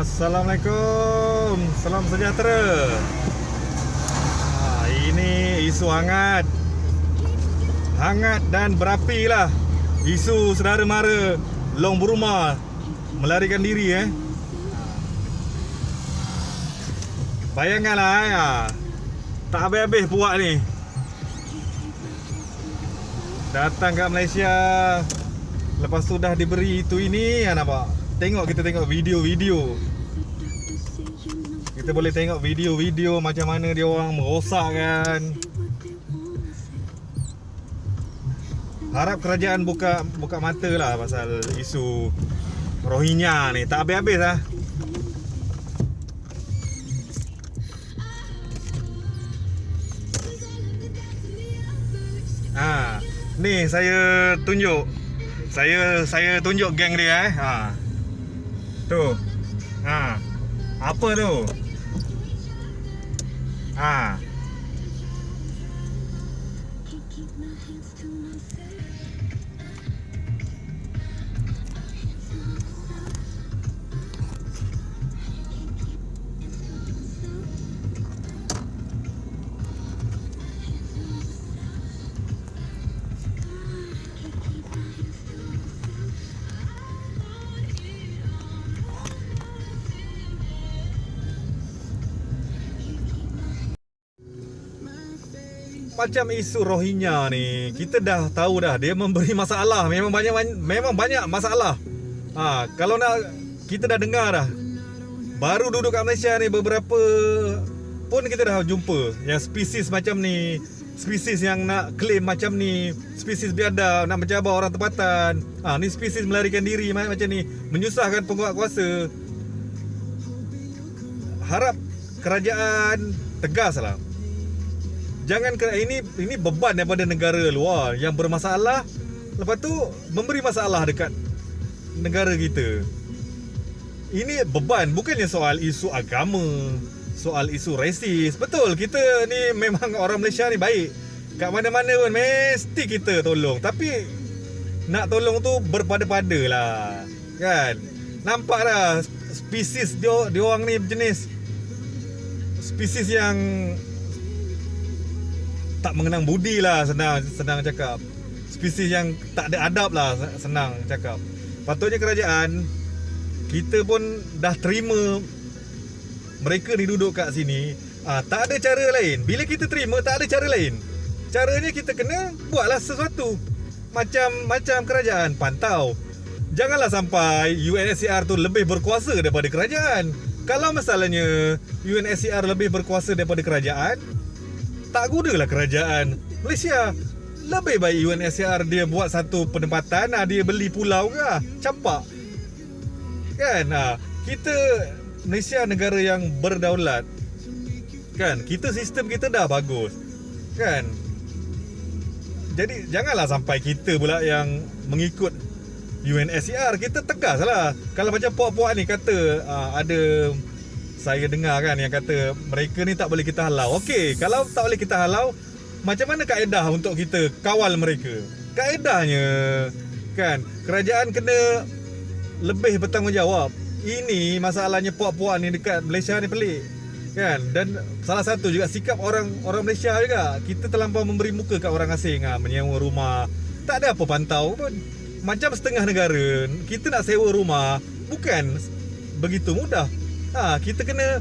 Assalamualaikum, salam sejahtera. Ini isu hangat dan berapi lah. Isu saudara mara Long Buruma melarikan diri Bayangkanlah tak habis-habis puak ni datang kat Malaysia. Lepas tu dah diberi itu ini, nampak. Kita tengok video-video. Kita boleh tengok video-video macam mana dia orang merosakkan. Harap kerajaan buka mata lah pasal isu Rohingya ni. Tak habis-habis lah. Ni saya tunjuk. Saya tunjuk geng dia Tu. Apa tu? Macam isu Rohingya ni, kita dah tahu dah dia memberi masalah. Memang banyak masalah. Kalau nak, kita dah dengar dah. Baru duduk kat Malaysia ni beberapa pun kita dah jumpa yang spesies macam ni, spesies yang nak claim macam ni, spesies biadab nak mencabar orang tempatan. Ni spesies melarikan diri macam ni, menyusahkan penguat kuasa. Harap kerajaan tegaslah. Jangan ini beban daripada negara luar yang bermasalah, lepas tu memberi masalah dekat negara kita. Ini beban, bukannya soal isu agama, soal isu rasis. Betul, kita ni memang orang Malaysia ni baik. Kat mana-mana pun mesti kita tolong. Tapi nak tolong tu berpada-pada lah, kan? Nampak dah spesies dia orang ni jenis spesies yang tak mengenang budi lah, senang cakap. Spesies yang tak ada adab lah, senang cakap. Patutnya kerajaan, kita pun dah terima mereka ni duduk kat sini. Tak ada cara lain. Bila kita terima, tak ada cara lain. Caranya kita kena buatlah sesuatu. Macam kerajaan pantau. Janganlah sampai UNSCR tu lebih berkuasa daripada kerajaan. Kalau masalahnya UNSCR lebih berkuasa daripada kerajaan, tak gunalah kerajaan Malaysia. Lebih baik UNSCR dia buat satu penempatan, dia beli pulau ke, campak, kan? Kita Malaysia negara yang berdaulat, kan? Kita sistem kita dah bagus, kan? Jadi janganlah sampai kita pula yang mengikut UNSCR. Kita tegaslah. Kalau macam puak-puak ni kata ada, saya dengar kan yang kata mereka ni tak boleh kita halau. Okey, kalau tak boleh kita halau, macam mana kaedah untuk kita kawal mereka? Kaedahnya, kan, kerajaan kena lebih bertanggungjawab. Ini masalahnya puak-puak ni dekat Malaysia ni pelik, kan? Dan salah satu juga sikap orang Malaysia juga. Kita terlampau memberi muka kat orang asing, menyewa rumah. Tak ada apa pantau pun. Macam setengah negara, kita nak sewa rumah bukan begitu mudah. Kita kena,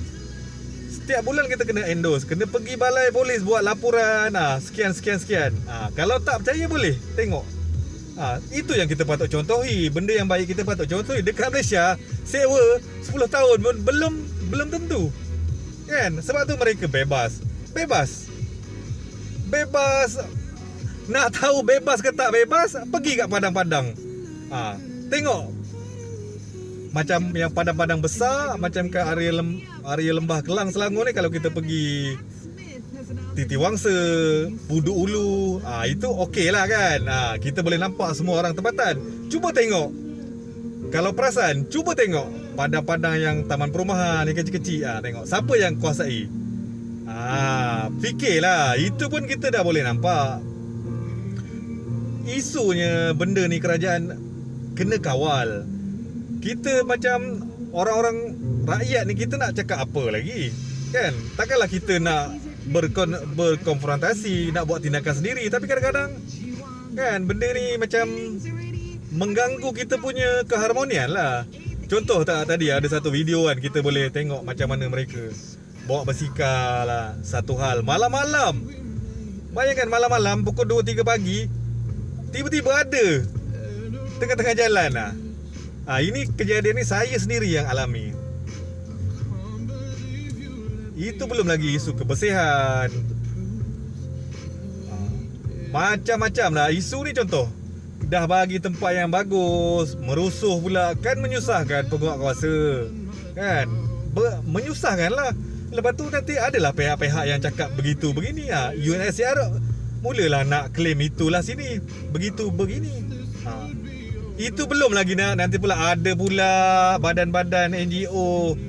setiap bulan kita kena endorse, kena pergi balai polis buat laporan, sekian. Kalau tak percaya boleh tengok. Itu yang kita patut contohi. Benda yang baik kita patut contohi. Dekat Malaysia, sewa 10 tahun pun belum tentu, kan? Sebab tu mereka bebas. Nak tahu bebas ke tak bebas, pergi kat padang-padang. Tengok. Macam yang padang-padang besar, macam ke area Lembah Kelang, Selangor ni, kalau kita pergi Titiwangsa, Pudu Ulu, itu okey lah, kan? Kita boleh nampak semua orang tempatan. Cuba tengok. Kalau perasan, cuba tengok padang-padang yang taman perumahan, yang kecil-kecil. Tengok siapa yang kuasai. Fikirlah. Itu pun kita dah boleh nampak. Isunya benda ni kerajaan kena kawal. Kita macam orang-orang rakyat ni kita nak cakap apa lagi? Kan? Takkanlah kita nak berkonfrontasi, nak buat tindakan sendiri. Tapi kadang-kadang kan benda ni macam mengganggu kita punya keharmonian lah. Contoh tak tadi ada satu video kan, kita boleh tengok macam mana mereka bawa basikal lah. Satu hal malam-malam, bayangkan malam-malam pukul 2-3 pagi tiba-tiba ada tengah-tengah jalan lah. Ini kejadian ni saya sendiri yang alami. Itu belum lagi isu kebersihan, macam-macam lah isu ni. Contoh, dah bagi tempat yang bagus, merusuh pula, kan menyusahkan penguatkuasa, kan menyusahkan lah. Lepas tu nanti adalah pihak-pihak yang cakap begitu begini. UNSCR mulalah nak claim itulah sini, begitu begini. Itu belum lagi nanti pula ada pula badan-badan NGO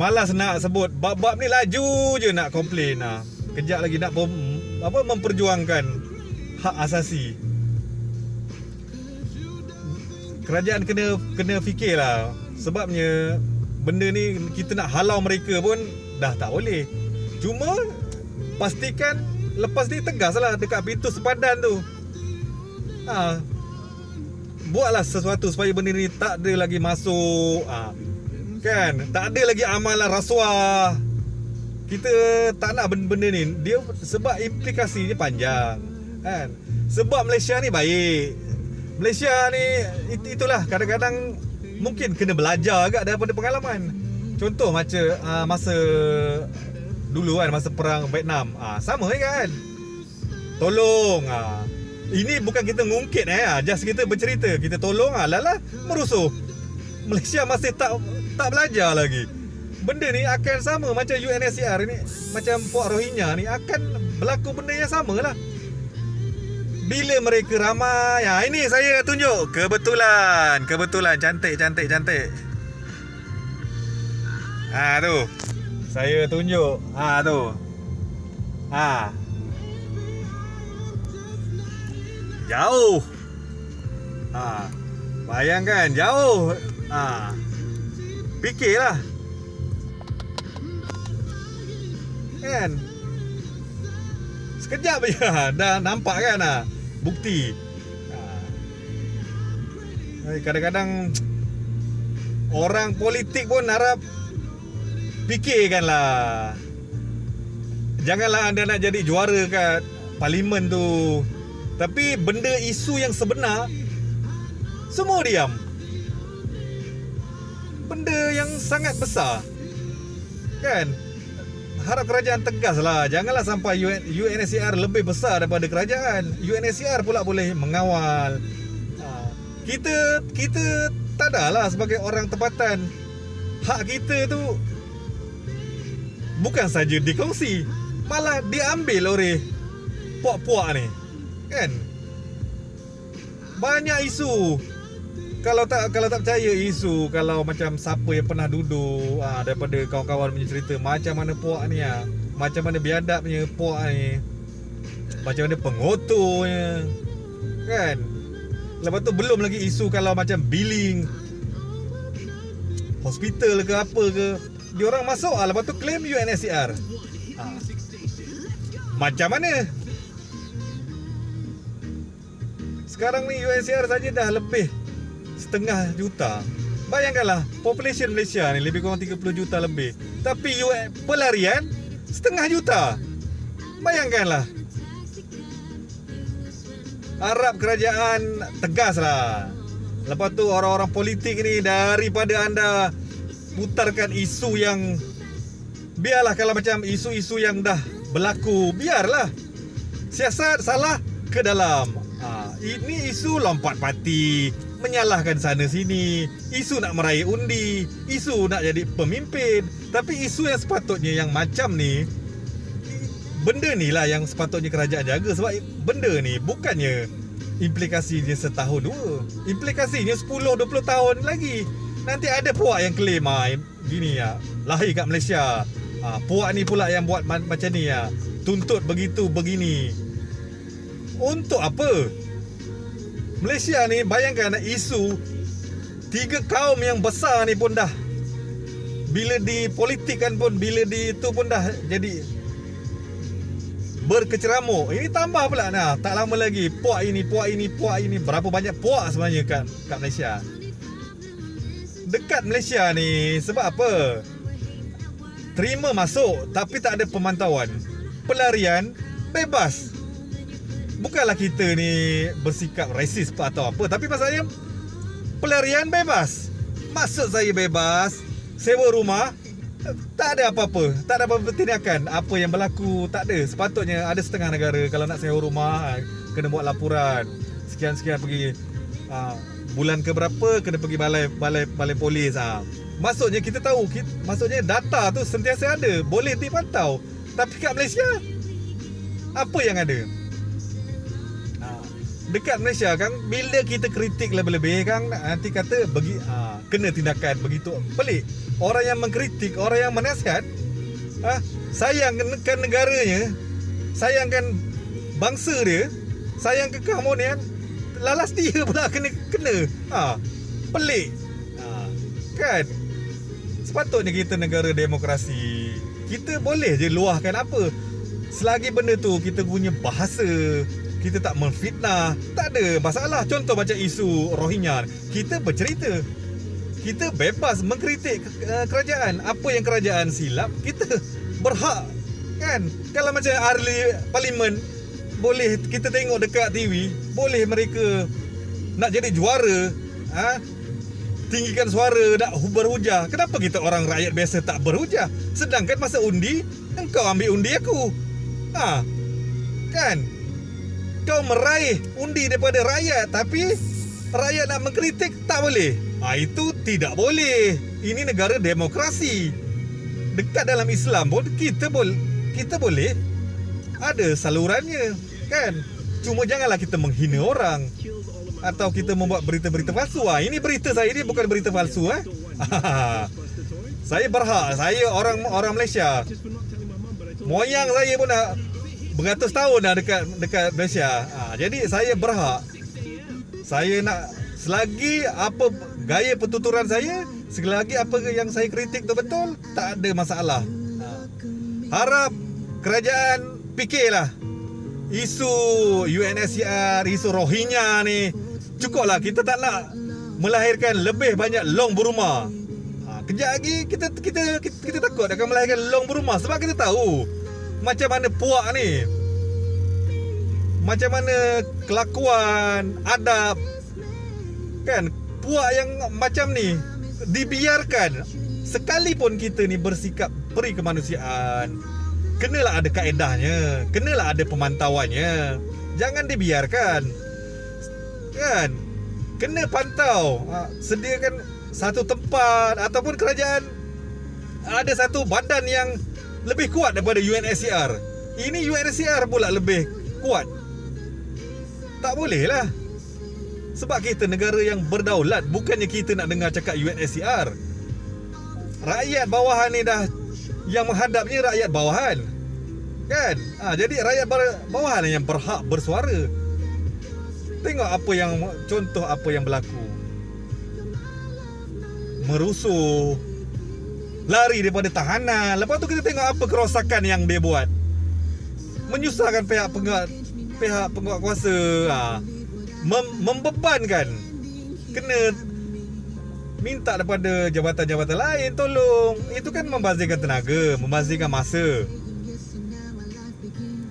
malas nak sebut bab-bab ni, laju je nak komplain. Kejap lagi nak memperjuangkan hak asasi. Kerajaan kena fikirlah. Sebabnya benda ni kita nak halau mereka pun dah tak boleh. Cuma pastikan lepas ni tegaslah dekat pintu sepadan tu. Buatlah sesuatu supaya benda ni tak ada lagi masuk. Kan, tak ada lagi amalan rasuah. Kita tak nak benda ni. Dia sebab implikasinya panjang, kan. Sebab Malaysia ni baik. Malaysia ni itulah, kadang-kadang mungkin kena belajar agak daripada pengalaman. Contoh macam masa dulu kan, masa perang Vietnam, sama kan. Tolong, ini bukan kita ngungkit just kita bercerita, kita tolong lala merusuh. Malaysia masih tak belajar lagi. Benda ni akan sama macam UNSCR ni, macam Puak Rohingya ni akan berlaku benda yang sama lah. Bila mereka ramai, ini saya tunjuk. Kebetulan cantik. Tu saya tunjuk. Tu. Jauh. Bayangkan jauh. Fikirlah. Kan? Sekejap je dah nampak kan bukti. Kadang-kadang orang politik pun harap fikirkanlah. Janganlah anda nak jadi juara kat parlimen tu, tapi benda isu yang sebenar semua diam. Benda yang sangat besar, kan? Harap kerajaan tegas lah. Janganlah sampai UNSCR lebih besar daripada kerajaan. UNSCR pula boleh mengawal. Kita tak adalah sebagai orang tempatan. Hak kita tu bukan saja dikongsi, malah diambil oleh puak-puak ni, kan? Banyak isu. Kalau tak percaya isu, kalau macam siapa yang pernah duduk daripada kawan-kawan punya cerita, macam mana puak ni macam mana biadabnya puak ni, macam mana pengotornya, kan? Lepas tu belum lagi isu kalau macam billing hospital ke apa ke, diorang masuk lepas tu claim UNSCR. Macam mana? Sekarang ni UNSCR saja dah lebih 1.5 juta. Bayangkanlah, population Malaysia ni lebih kurang 30 juta lebih, tapi pelarian 0.5 juta. Bayangkanlah. Harap kerajaan tegaslah. Lepas tu orang-orang politik ni, daripada anda putarkan isu yang, biarlah kalau macam isu-isu yang dah berlaku, biarlah. Siasat salah ke dalam. Ini isu lompat parti, menyalahkan sana sini, isu nak meraih undi, isu nak jadi pemimpin. Tapi isu yang sepatutnya yang macam ni, benda ni lah yang sepatutnya kerajaan jaga. Sebab benda ni bukannya implikasinya setahun dua, implikasinya 10-20 tahun lagi. Nanti ada puak yang claim gini lahir kat Malaysia, puak ni pula yang buat macam ni tuntut begitu begini. Untuk apa? Malaysia ni, bayangkan isu 3 kaum yang besar ni pun dah bila dipolitikkan pun, bila di itu pun dah jadi berkeceramuk. Ini tambah pula, nah tak lama lagi puak ini. Berapa banyak puak sebenarnya kat Malaysia. Dekat Malaysia ni sebab apa? Terima masuk tapi tak ada pemantauan. Pelarian bebas. Bukanlah kita ni bersikap rasis atau apa, tapi masalahnya pelarian bebas. Maksud saya bebas, sewa rumah, tak ada apa-apa, tak ada apa-apa tindakan. Apa yang berlaku tak ada. Sepatutnya ada setengah negara kalau nak sewa rumah kena buat laporan. Sekian-sekian pergi bulan ke berapa kena pergi balai polis. Maksudnya kita tahu, maksudnya data tu sentiasa ada, boleh dipantau. Tapi kat Malaysia apa yang ada? Dekat Malaysia kan, bila kita kritik lebih-lebih kan, nanti kata kena tindakan. Begitu pelik. Orang yang mengkritik, orang yang menasihat, sayangkan negaranya, sayangkan bangsa dia, sayang keharmonian, lalas dia pula kena. Pelik. Kan? Sepatutnya kita negara demokrasi. Kita boleh je luahkan apa. Selagi benda tu kita punya bahasa, kita tak memfitnah, tak ada masalah. Contoh macam isu Rohingya, kita bercerita, kita bebas mengkritik kerajaan. Apa yang kerajaan silap, kita berhak kan. Kalau macam ahli parlimen, boleh kita tengok dekat TV, boleh mereka nak jadi juara, tinggikan suara, nak berhujah. Kenapa kita orang rakyat biasa tak berhujah? Sedangkan masa undi, engkau ambil undi aku, kan? Kau meraih undi daripada rakyat, tapi rakyat nak mengkritik tak boleh. Itu tidak boleh. Ini negara demokrasi. Dekat dalam Islam pun kita boleh ada salurannya, kan? Cuma janganlah kita menghina orang atau kita membuat berita-berita palsu. Ini berita saya, ini bukan berita palsu. Saya berhak. Saya orang Malaysia. Moyang saya pun dah beratus tahun dah dekat Malaysia. Jadi saya berhak. Saya nak, selagi apa gaya pertuturan saya, selagi apa yang saya kritik tu betul, tak ada masalah. Harap kerajaan fikirlah. Isu UNSCR, isu Rohingya ni, cukuplah. Kita tak nak melahirkan lebih banyak long berumah. Kejap lagi kita takut akan melahirkan long berumah. Sebab kita tahu macam mana puak ni, macam mana kelakuan, adab, kan? Puak yang macam ni dibiarkan. Sekalipun kita ni bersikap peri kemanusiaan, kenalah ada kaedahnya, kenalah ada pemantauannya. Jangan dibiarkan, kan? Kena pantau. Sediakan satu tempat, ataupun kerajaan ada satu badan yang lebih kuat daripada UNSCR. Ini UNSCR pula lebih kuat. Tak boleh lah. Sebab kita negara yang berdaulat. Bukannya kita nak dengar cakap UNSCR. Rakyat bawahan ni dah, yang menghadapnya rakyat bawahan, kan? Jadi rakyat bawahan yang berhak bersuara. Tengok contoh apa yang berlaku. Merusuh, lari daripada tahanan. Lepas tu kita tengok apa kerosakan yang dia buat. Menyusahkan pihak penguat kuasa, membebankan. Kena minta daripada jabatan-jabatan lain tolong. Itu kan membazirkan tenaga, membazirkan masa,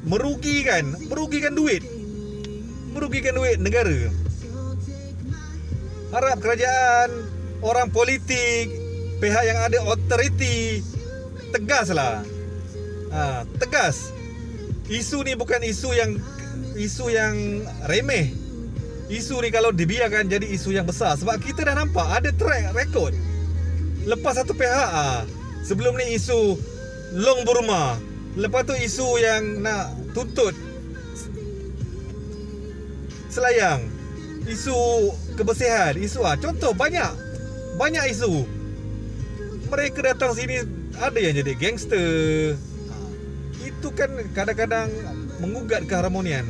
merugikan duit negara. Harap kerajaan, orang politik, pihak yang ada authority, tegaslah. Tegas. Isu ni bukan isu yang remeh. Isu ni kalau dibiarkan jadi isu yang besar. Sebab kita dah nampak ada track record. Lepas satu pihak, sebelum ni isu long Burma, lepas tu isu yang nak tuntut Selayang, isu kebersihan, isu contoh banyak isu. Mereka datang sini, ada yang jadi gangster. Itu kan kadang-kadang mengugat keharmonian.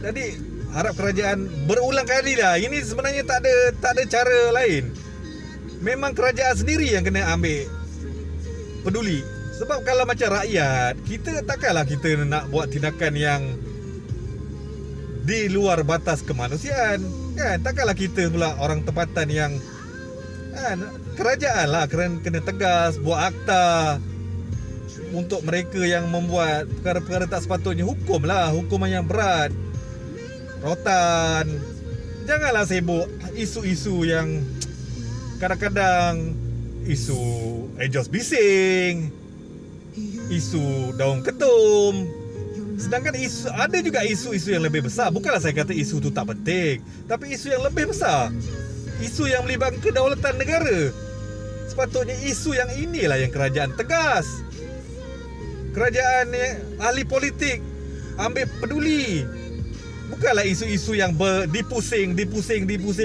Jadi harap kerajaan berulang kali lah. Ini sebenarnya tak ada cara lain. memang kerajaan sendiri yang kena ambil peduli. Sebab kalau macam rakyat, kita takkanlah kita nak buat tindakan yang di luar batas kemanusiaan, kan? Takkanlah kita pula orang tempatan yang kan, kerajaan lah kena tegas buat akta untuk mereka yang membuat perkara-perkara tak sepatutnya. Hukuman yang berat, rotan. Janganlah sibuk isu-isu yang kadang-kadang isu exhaust bising, isu daun ketum. Sedangkan ada juga isu-isu yang lebih besar. Bukanlah saya kata isu tu tak penting, tapi isu yang lebih besar, isu yang melibatkan kedaulatan negara. Sepatutnya isu yang inilah yang kerajaan tegas. Kerajaan ahli politik ambil peduli. Bukanlah isu-isu yang dipusing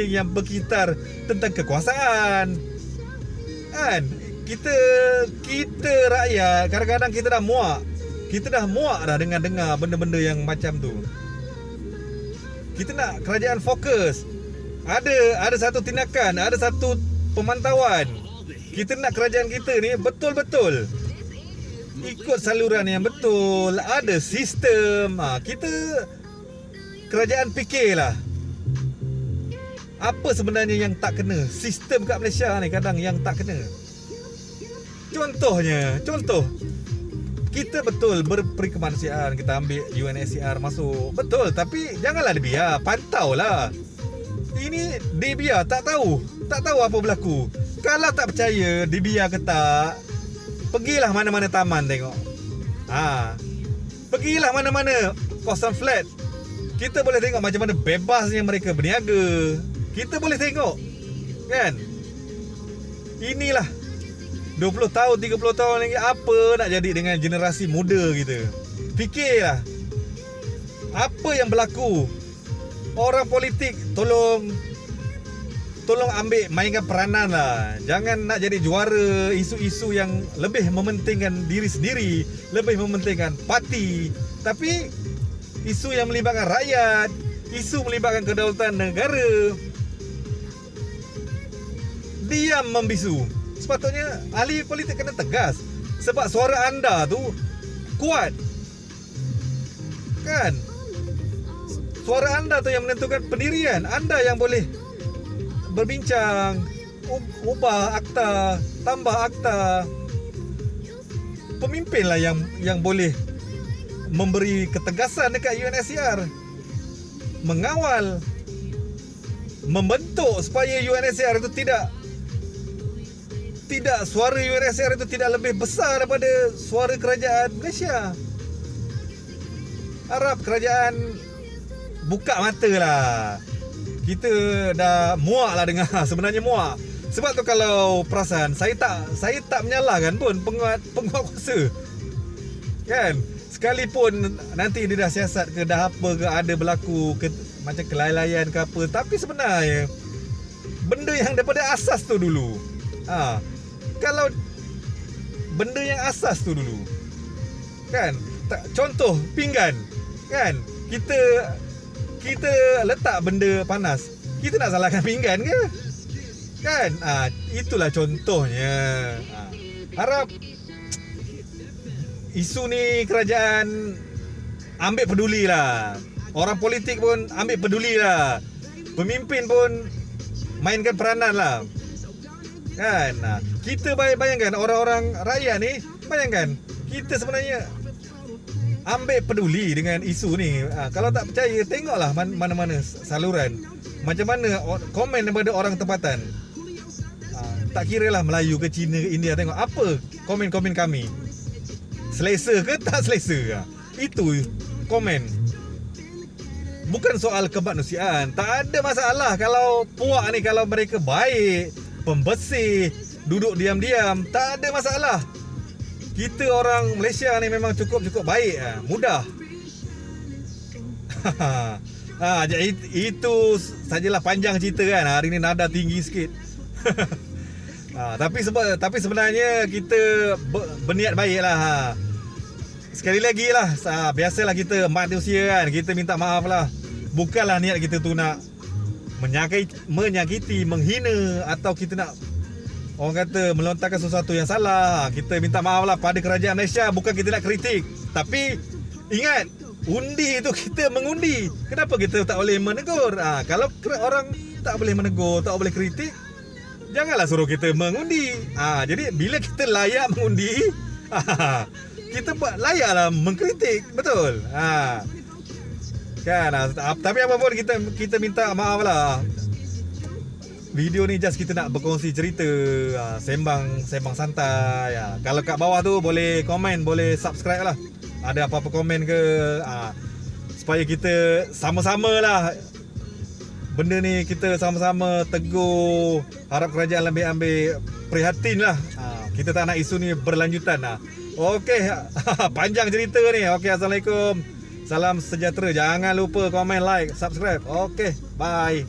yang berkitar tentang kekuasaan. Kan? Kita rakyat kadang-kadang kita dah muak. Kita dah muak dah dengar benda-benda yang macam tu. Kita nak kerajaan fokus. Ada satu tindakan, ada satu pemantauan. Kita nak kerajaan kita ni betul-betul ikut saluran yang betul, ada sistem. Kita kerajaan fikirlah apa sebenarnya yang tak kena. Sistem kat Malaysia ni kadang yang tak kena. Contoh kita betul berperi kemanusiaan, kita ambil UNSCR masuk, betul, tapi janganlah dibiar, pantaulah. Ini dibiar, tak tahu apa berlaku. Kalau tak percaya dibiar ke tak, pergilah mana-mana taman tengok. Pergilah mana-mana kawasan flat. Kita boleh tengok macam mana bebasnya mereka berniaga. Kita boleh tengok, kan? Inilah 20 tahun, 30 tahun lagi apa nak jadi dengan generasi muda kita. Fikirlah apa yang berlaku. Orang politik tolong ambil mainkan peranan lah. Jangan nak jadi juara isu-isu yang lebih mementingkan diri sendiri, lebih mementingkan parti. Tapi isu yang melibatkan rakyat, isu melibatkan kedaulatan negara, diam membisu. Sepatutnya ahli politik kena tegas. Sebab suara anda tu kuat, kan? Suara anda tu yang menentukan pendirian. Anda yang boleh berbincang, ubah akta, tambah akta. Pemimpinlah yang boleh memberi ketegasan dekat UNSCR, mengawal, membentuk supaya UNSCR itu tidak suara UNSCR itu tidak lebih besar daripada suara kerajaan Malaysia. Harap kerajaan buka mata lah. Kita dah muak lah dengar. Sebenarnya muak. Sebab tu kalau perasan, saya tak menyalahkan pun penguat kuasa, kan? Sekalipun nanti dia dah siasat ke, dah apa ke, ada berlaku macam kelalaian ke apa, tapi sebenarnya benda yang daripada asas tu dulu. Kalau benda yang asas tu dulu, kan? Contoh pinggan, kan? Kita letak benda panas, kita nak salahkan pinggan ke? Kan? Itulah contohnya. Harap isu ni kerajaan ambil peduli lah. Orang politik pun ambil peduli lah. Pemimpin pun mainkan peranan lah, kan? Kita bayangkan orang-orang rakyat ni, bayangkan kita sebenarnya ambil peduli dengan isu ni. Kalau tak percaya, tengoklah mana-mana saluran, macam mana komen daripada orang tempatan. Tak kira lah Melayu ke Cina ke India, tengok apa komen-komen kami. Selesa ke tak selesa, itu komen. Bukan soal kemanusiaan. Tak ada masalah kalau puak ni, kalau mereka baik, pembersih, duduk diam-diam, tak ada masalah. Kita orang Malaysia ni memang cukup baik, mudah. Itu sajalah panjang cerita kan. Hari ni nada tinggi sikit. Tapi sebenarnya kita berniat baik lah. Sekali lagi lah, biasalah kita manusia kan, kita minta maaf lah. Bukanlah niat kita tu nak menyakiti, menghina, atau kita nak orang kata melontarkan sesuatu yang salah, kita minta maaf lah pada kerajaan Malaysia. Bukan kita nak kritik, tapi ingat, undi tu kita mengundi. Kenapa kita tak boleh menegur? Kalau orang tak boleh menegur, tak boleh kritik, janganlah suruh kita mengundi. Jadi bila kita layak mengundi, kita layaklah mengkritik, betul? Kan? Tapi apa pun kita minta maaf lah. Video ni just kita nak berkongsi cerita, sembang santai. Kalau kat bawah tu boleh komen, boleh subscribe lah. Ada apa-apa komen ke, supaya kita sama-sama lah benda ni, kita sama-sama tegur. Harap kerajaan lebih ambil prihatin lah. Kita tak nak isu ni berlanjutan lah. Okey, panjang cerita ni. Okey, Assalamualaikum. Salam sejahtera. Jangan lupa komen, like, subscribe. Okey, bye.